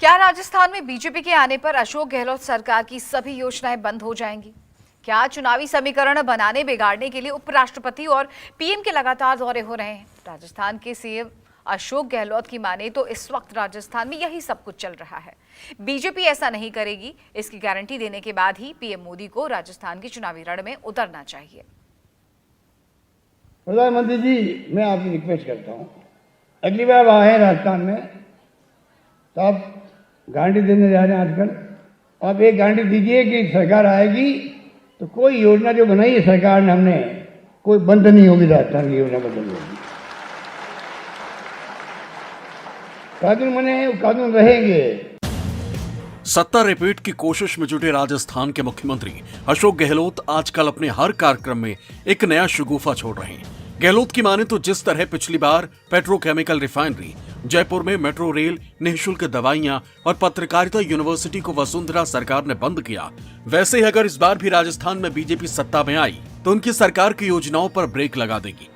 क्या राजस्थान में बीजेपी के आने पर अशोक गहलोत सरकार की सभी योजनाएं बंद हो जाएंगी? क्या चुनावी समीकरण बनाने बिगाड़ने के लिए उपराष्ट्रपति और पीएम के लगातार दौरे हो रहे हैं? राजस्थान के सीएम अशोक गहलोत की माने तो इस वक्त राजस्थान में यही सब कुछ चल रहा है। बीजेपी ऐसा नहीं करेगी, इसकी गारंटी देने के बाद ही पीएम मोदी को राजस्थान के चुनावी रण में उतरना चाहिए। प्रधानमंत्री जी, मैं आपकी रिक्वेस्ट करता हूँ, अगली बार आए राजस्थान में तो आप गारंटी देने जा रहे हैं आजकल। आप एक गारंटी दीजिए कि सरकार आएगी तो कोई योजना जो बनाई है सरकार ने, हमने कोई बंद नहीं होगी, राजस्थान की योजना बंद नहीं होगी। कानून बने, कानून रहेंगे। सत्ता रिपीट की कोशिश में जुटे राजस्थान के मुख्यमंत्री अशोक गहलोत आजकल अपने हर कार्यक्रम में एक नया शगुफा छोड़ रहे हैं। गहलोत की माने तो जिस तरह पिछली बार पेट्रोकेमिकल रिफाइनरी, जयपुर में मेट्रो रेल, निःशुल्क दवाइयां और पत्रकारिता यूनिवर्सिटी को वसुंधरा सरकार ने बंद किया, वैसे ही अगर इस बार भी राजस्थान में बीजेपी सत्ता में आई तो उनकी सरकार की योजनाओं पर ब्रेक लगा देगी।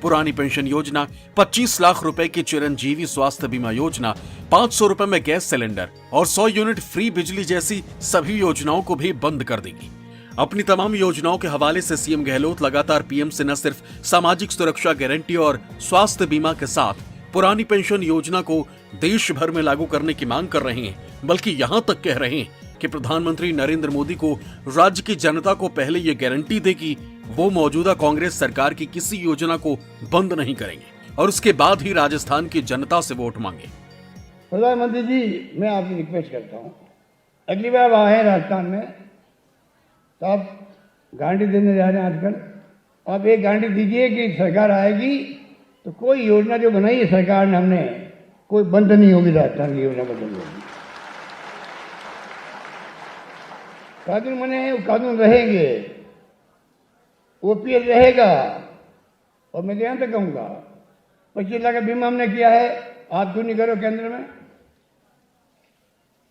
पुरानी पेंशन योजना, 25 लाख रुपए की चिरंजीवी स्वास्थ्य बीमा योजना, 500 रुपए में गैस सिलेंडर और 100 यूनिट फ्री बिजली जैसी सभी योजनाओं को भी बंद कर देगी। अपनी तमाम योजनाओं के हवाले से सीएम गहलोत लगातार पीएम से न सिर्फ सामाजिक सुरक्षा गारंटी और स्वास्थ्य बीमा के साथ पुरानी पेंशन योजना को देश भर में लागू करने की मांग कर रहे हैं, बल्कि यहां तक कह रहे हैं कि प्रधानमंत्री नरेंद्र मोदी को राज्य की जनता को पहले ये गारंटी दे कि वो मौजूदा कांग्रेस सरकार की किसी योजना को बंद नहीं करेंगे और उसके बाद ही राजस्थान की जनता से वोट मांगे। प्रधानमंत्री जी, मैं आपकी रिक्वेस्ट करता हूँ, अगली बार आए राजस्थान में तो आप गारंटी देने जा रहे हैं आजकल। आप एक गारंटी दीजिए कि सरकार आएगी तो कोई योजना जो बनाई है सरकार ने, हमने कोई बंद नहीं होगी, राजस्थान की योजना बंद नहीं होगी। कानून बने, कानून रहेंगे, ओपीएल रहेगा। और मैं यहां तक कहूंगा, 25 लाख का बीमा हमने किया है, आप क्यों नहीं करो केंद्र में?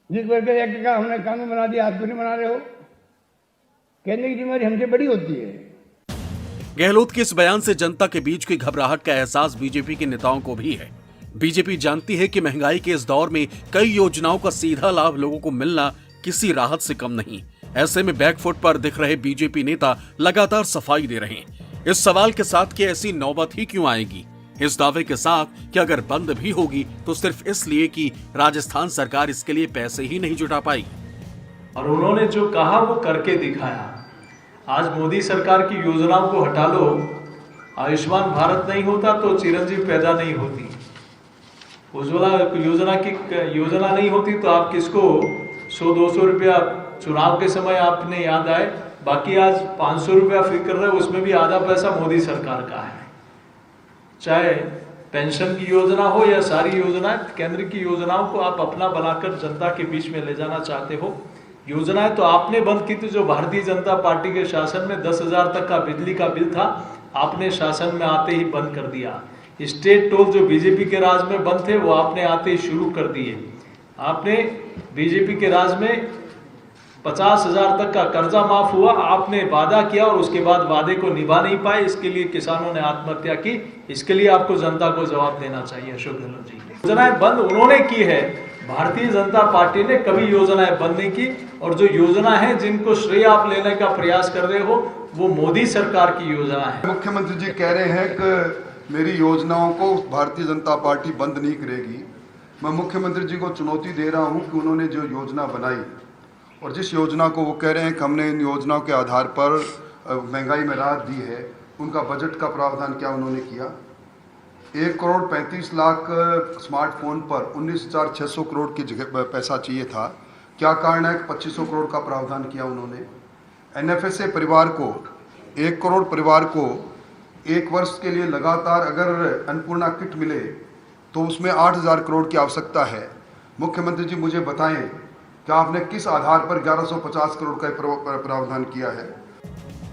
जिस वर्ग एक्ट का हमने कानून बना दिया, आप क्यों नहीं बना रहे हो? केंद्र की जिम्मेदारी हमसे बड़ी होती है। गहलोत के इस बयान से जनता के बीच की घबराहट का एहसास बीजेपी के नेताओं को भी है। बीजेपी जानती है कि महंगाई के इस दौर में कई योजनाओं का सीधा लाभ लोगों को मिलना किसी राहत से कम नहीं। ऐसे में बैकफुट पर दिख रहे बीजेपी नेता लगातार सफाई दे रहे हैं। इस सवाल के साथ कि ऐसी नौबत ही क्यों आएगी, इस दावे के साथ कि अगर बंद भी होगी तो सिर्फ इसलिए कि राजस्थान सरकार इसके लिए पैसे ही नहीं जुटा पाई। और उन्होंने जो कहा वो करके दिखाया। आज मोदी सरकार की योजनाओं को हटा लो, आयुष्मान भारत नहीं होता तो चिरंजीव पैदा नहीं होती, उज्ज्वला योजना नहीं होती तो आप किसको 100-200 रुपया चुनाव के समय आपने याद आए, बाकी आज 500 रुपया फिक्र रहे, उसमें भी आधा पैसा मोदी सरकार का है। चाहे पेंशन की योजना हो या सारी योजनाएं, केंद्र की योजनाओं को आप अपना बनाकर जनता के बीच में ले जाना चाहते हो। योजनाएं तो आपने बंद की थी, जो भारतीय जनता पार्टी के शासन में 10,000 तक का बिजली का बिल था, आपने शासन में आते ही बंद कर दिया। स्टेट टोल जो बीजेपी के राज में बंद थे वो आपने आते ही शुरू कर दिए। आपने बीजेपी के राज में 50,000 तक का कर्जा माफ हुआ, आपने वादा किया और उसके बाद वादे को निभा नहीं पाए, इसके लिए किसानों ने आत्महत्या की। इसके लिए आपको जनता को जवाब देना चाहिए अशोक गहलोत जी। योजनाएं बंद उन्होंने की है, भारतीय जनता पार्टी ने कभी योजनाएं बंद नहीं की। और जो योजना है जिनको श्रेय आप लेने का प्रयास कर रहे हो वो मोदी सरकार की योजना है। मुख्यमंत्री जी कह रहे हैं कि मेरी योजनाओं को भारतीय जनता पार्टी बंद नहीं करेगी। मैं मुख्यमंत्री जी को चुनौती दे रहा हूं कि उन्होंने जो योजना बनाई और जिस योजना को वो कह रहे हैं कि हमने इन योजनाओं के आधार पर महंगाई में राहत दी है, उनका बजट का प्रावधान क्या उन्होंने किया? 1,35,00,000 स्मार्टफोन पर 19,600 करोड़ की जगह पैसा चाहिए था। क्या कारण है कि 2,500 करोड़ का प्रावधान किया उन्होंने? एनएफएसए परिवार को, 1 करोड़ परिवार को 1 वर्ष के लिए लगातार अगर अन्नपूर्णा किट मिले तो उसमें 8,000 करोड़ की आवश्यकता है। मुख्यमंत्री जी मुझे बताएं कि आपने किस आधार पर 1,150 करोड़ का प्रावधान किया है?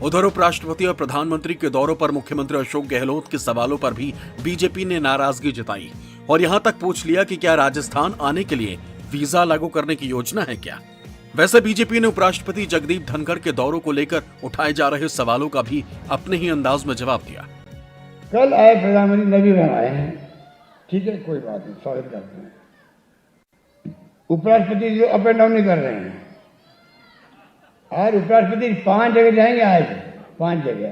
उधर उपराष्ट्रपति और प्रधानमंत्री के दौरों पर मुख्यमंत्री अशोक गहलोत के सवालों पर भी बीजेपी ने नाराजगी जताई और यहां तक पूछ लिया कि क्या राजस्थान आने के लिए वीजा लागू करने की योजना है क्या। वैसे बीजेपी ने उपराष्ट्रपति जगदीप धनखड़ के दौरों को लेकर उठाए जा रहे सवालों का भी अपने ही अंदाज में जवाब दिया। कल आए प्रधानमंत्री, नवी में आए हैं, ठीक है, कोई बात नहीं, स्वागत करते हैं। उपराष्ट्रपति जो अप एंड डाउन नहीं कर रहे हैं। आज उपराष्ट्रपति 5 जगह जाएंगे, आज 5 जगह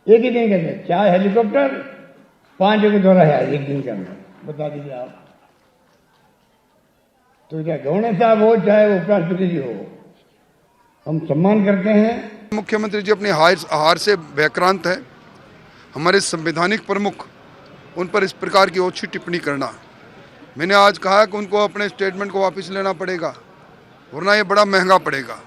एक ही दिन के अंदर, 4 हेलीकॉप्टर, 5 जगह दौरा है आज एक दिन के अंदर। बता दीजिए आप। तो क्या गवर्नर साहब हो चाहे वो उपराष्ट्रपति जी हो, हम सम्मान करते हैं। मुख्यमंत्री जी अपने हार से व्याक्रांत है। हमारे संवैधानिक प्रमुख उन पर इस प्रकार की ओछी टिप्पणी करना, मैंने आज कहा कि उनको अपने स्टेटमेंट को वापस लेना पड़ेगा, वरना ये बड़ा महंगा पड़ेगा।